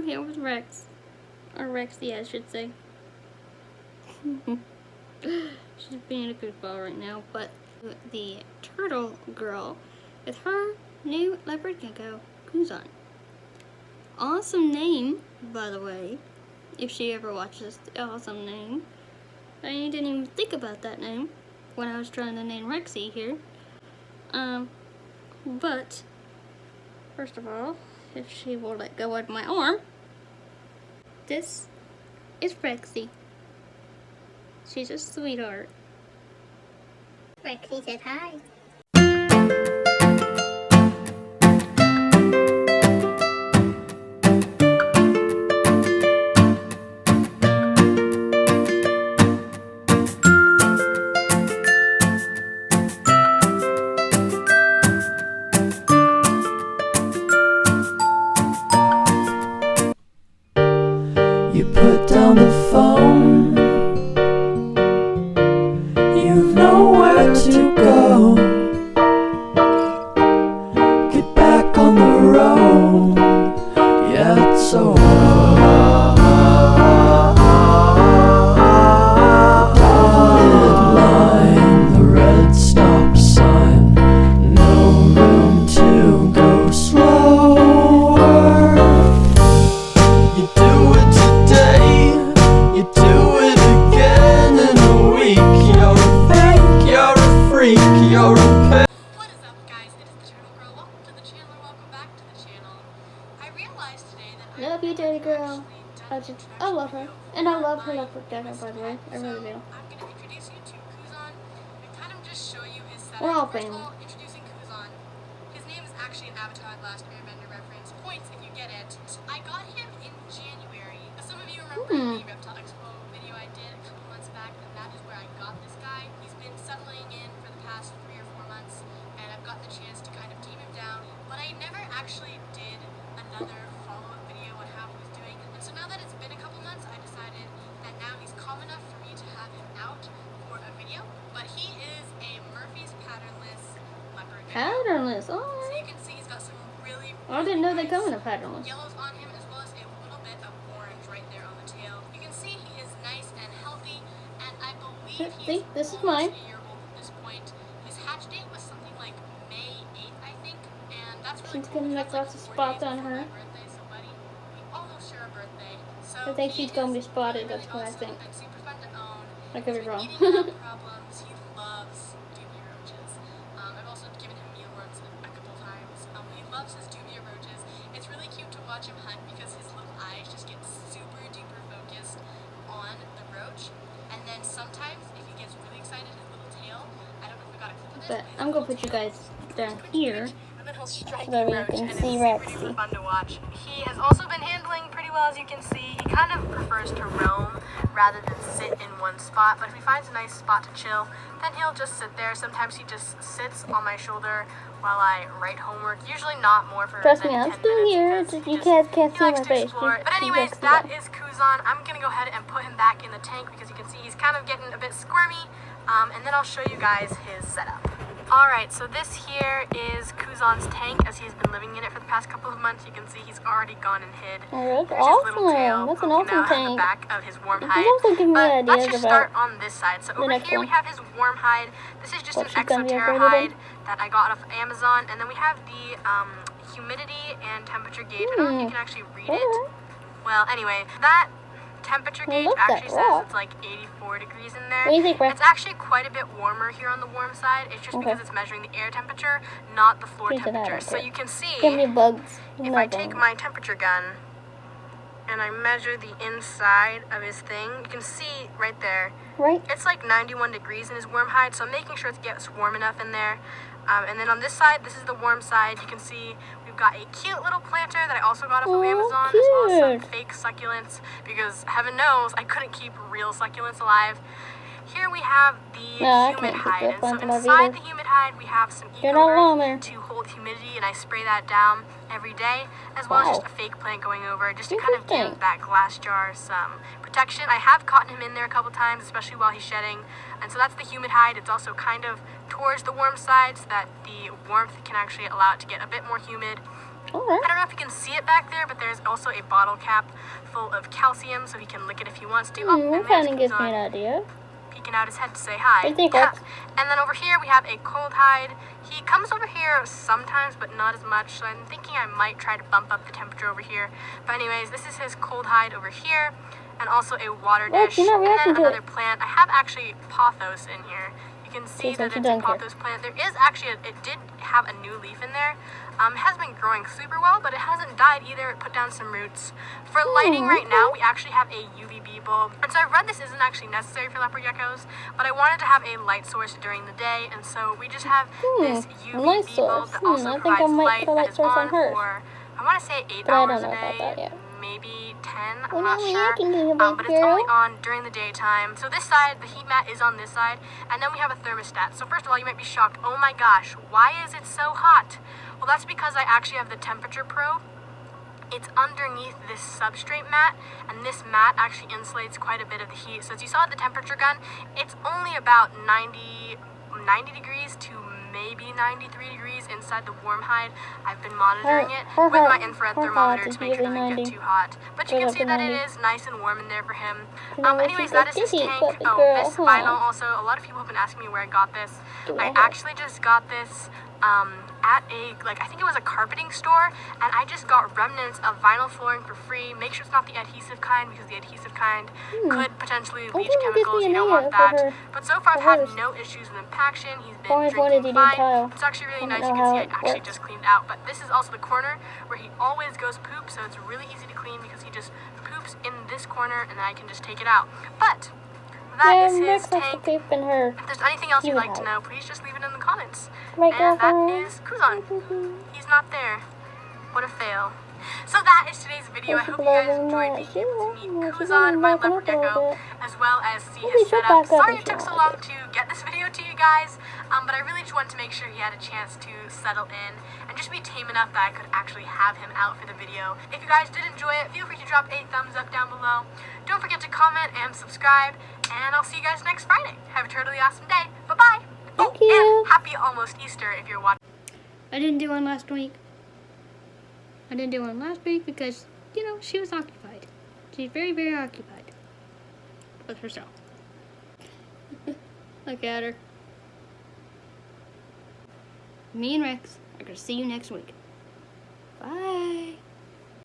here with Rex. Or Rexy, I should say. She's being a goofball right now, but the turtle girl with her new leopard gecko, Kuzan. Awesome name, by the way. If she ever watches the awesome name. I didn't even think about that name when I was trying to name Rexy here. But first of all, if she will let go of my arm, this is Rexy. She's a sweetheart. Rexy said hi. You put down the phone, you've nowhere to go. Get back on the road, yeah, it's so dotted line, the red stop sign, no room to go slower. You do it today, you do it again in a week. You're a fake, you're a freak, you're a pet. What is up, guys? It is the Turtle Girl. Welcome to the channel. Welcome back to the channel. I realized today that Love you, dirty girl. I love her. And I love her leopard gecko, by the way. I really do. I'm going to introduce you to Kuzan and kind of just show you his setup. We're all First of family. all, introducing Kuzan. His name is actually an Avatar Last Airbender reference. Points if you get it. I got him in January. Some of you remember the Reptile Expo video I did a couple months back, and that is where I got this guy. He's been settling in for the past 3 or 4 months, and I've gotten the chance to kind of tame him down, but I never actually did another follow-up video on how he was doing. And so now that it's been a couple months, I decided that now he's calm enough for me to have him out for a video. But he is a Murphy's patternless leopard gecko. Patternless. So Alright. you can see he's got some really, I didn't know they nice come in a patternless. yellows on him, as well as a little bit of orange right there on the tail. You can see he is nice and healthy, and I believe See, he's this is almost mine. a year old at this point. His hatch date was something like May 8th, I think, and that's really She's cool. gonna That's make like lots of 4 spots days on before her. my birthday, so buddy, we almost share a birthday. So I think he she's gonna be is spotted, really, that's really what I awesome think. and super fun to own. I could be He's been wrong. eating without problems. He loves dubia roaches. I've also given him mealworms a couple times. He loves his dubia roaches. It's really cute to watch him hunt because his little eyes just get super duper focused on the roach. And then sometimes, if he gets really excited, his little tail, I don't know if we got a clip of this, But I'm gonna put you guys down here and then he'll strike so the that we roach, can and see it's super Rexy. duper fun to watch. He has also been handling pretty well, as you can see. He kind of prefers to roam rather than sit in one spot, but if he finds a nice spot to chill, then he'll just sit there. Sometimes he just sits on my shoulder while I write homework, usually not more for Trust than me, I'm 10 still minutes here. because You he guys can't he see likes my to face. explore. But anyways, that is Kuzan. I'm gonna go ahead and put him back in the tank because you can see he's kind of getting a bit squirmy, and then I'll show you guys his setup. Alright, so this here is Kuzan's tank as he's been living in it for the past couple of months. You can see he's already gone and hid. Oh, that's There's his little awesome. tail That's an poking awesome out at the tank. back of his warm You hide. also give me But let's ideas just about start on this side. So the over next here one. we have his warm hide. This is just What an she's gonna be Exoterra upgraded hide in? that I got off Amazon. And then we have the humidity and temperature gauge. I don't know if you can actually read it. Alright. Well, anyway, that temperature Well, gauge look at actually says that. it's like 84 degrees in there. What do you think, Rex? It's actually quite a bit warmer here on the warm side. It's just because it's measuring the air temperature, not the floor She's an temperature. adult, So right? you can see, Give me bugs. if I take my temperature gun and I measure the inside of his thing, you can see right there, Right? it's like 91 degrees in his warm hide, so I'm making sure it gets warm enough in there. And then on this side, this is the warm side. You can see we've got a cute little planter that I also got off of Amazon, as well as some fake succulents, because heaven knows I couldn't keep real succulents alive. Here we have the humid hide, and so inside the humid hide we have some e-cover to hold humidity, and I spray that down every day, as well as just a fake plant going over, just to kind of give that glass jar some protection. I have caught him in there a couple times, especially while he's shedding, and so that's the humid hide. It's also kind of towards the warm side, so that the warmth can actually allow it to get a bit more humid. Alright. I don't know if you can see it back there, but there's also a bottle cap full of calcium, so he can lick it if he wants to. Oh, and That there's kind of gives me Kuzan an idea. peeking out his head to say hi. What do you think, Rex? And then over here we have a cold hide. He comes over here sometimes, but not as much, so I'm thinking I might try to bump up the temperature over here. But anyways, this is his cold hide over here, and also a water dish, You're not and then reacting to another it. plant. I have actually pothos in here. You can see that it's a pothos plant. There is actually, it did have a new leaf in there. It has been growing super well, but it hasn't died either. It put down some roots. For lighting right now, we actually have a UVB bulb. And so I've read this isn't actually necessary for leopard geckos, but I wanted to have a light source during the day, and so we just have this UVB bulb that also provides light that is on for, I want to say 8 hours a day. Maybe 10, I'm not sure, but it's only on during the daytime. So this side, the heat mat is on this side, and then we have a thermostat. So first of all, you might be shocked, oh my gosh, why is it so hot? Well, that's because I actually have the temperature probe. It's underneath this substrate mat, and this mat actually insulates quite a bit of the heat. So as you saw at the temperature gun, it's only about 90 degrees to maybe 93 degrees inside the warm hide. I've been monitoring it with my infrared thermometer to make sure it doesn't get too hot. But you can see that it is nice and warm in there for him. Anyways, that is his tank. Oh, this vinyl also, a lot of people have been asking me where I got this. I actually just got this at I think it was a carpeting store, and I just got remnants of vinyl flooring for free. Make sure it's not the adhesive kind, because the adhesive kind could potentially leach chemicals. You don't want that. But so far I've had no issues with impaction. He's been drinking fine. It's actually really nice. You can see I actually just cleaned out. But this is also the corner where he always goes poop, so it's really easy to clean because he just poops in this corner, and then I can just take it out. But that is his tank. If there's anything else you'd like to know, please just leave it in the comments. And that is Kuzan. He's not there. What a fail. So that is today's video. I hope you guys enjoyed being able to meet Kuzan, my leopard gecko, as well as see his setup. Sorry it took so long to get this video to you guys, but I really just wanted to make sure he had a chance to settle in and just be tame enough that I could actually have him out for the video. If you guys did enjoy it, feel free to drop a thumbs up down below. Don't forget to comment and subscribe, and I'll see you guys next Friday. Have a totally awesome day. Bye-bye. Thank you. And happy almost Easter if you're watching. I didn't do one last week. I didn't do one last week because, you know, she was occupied. She's very, very occupied with herself. Look at her. Me and Rex are going to see you next week. Bye.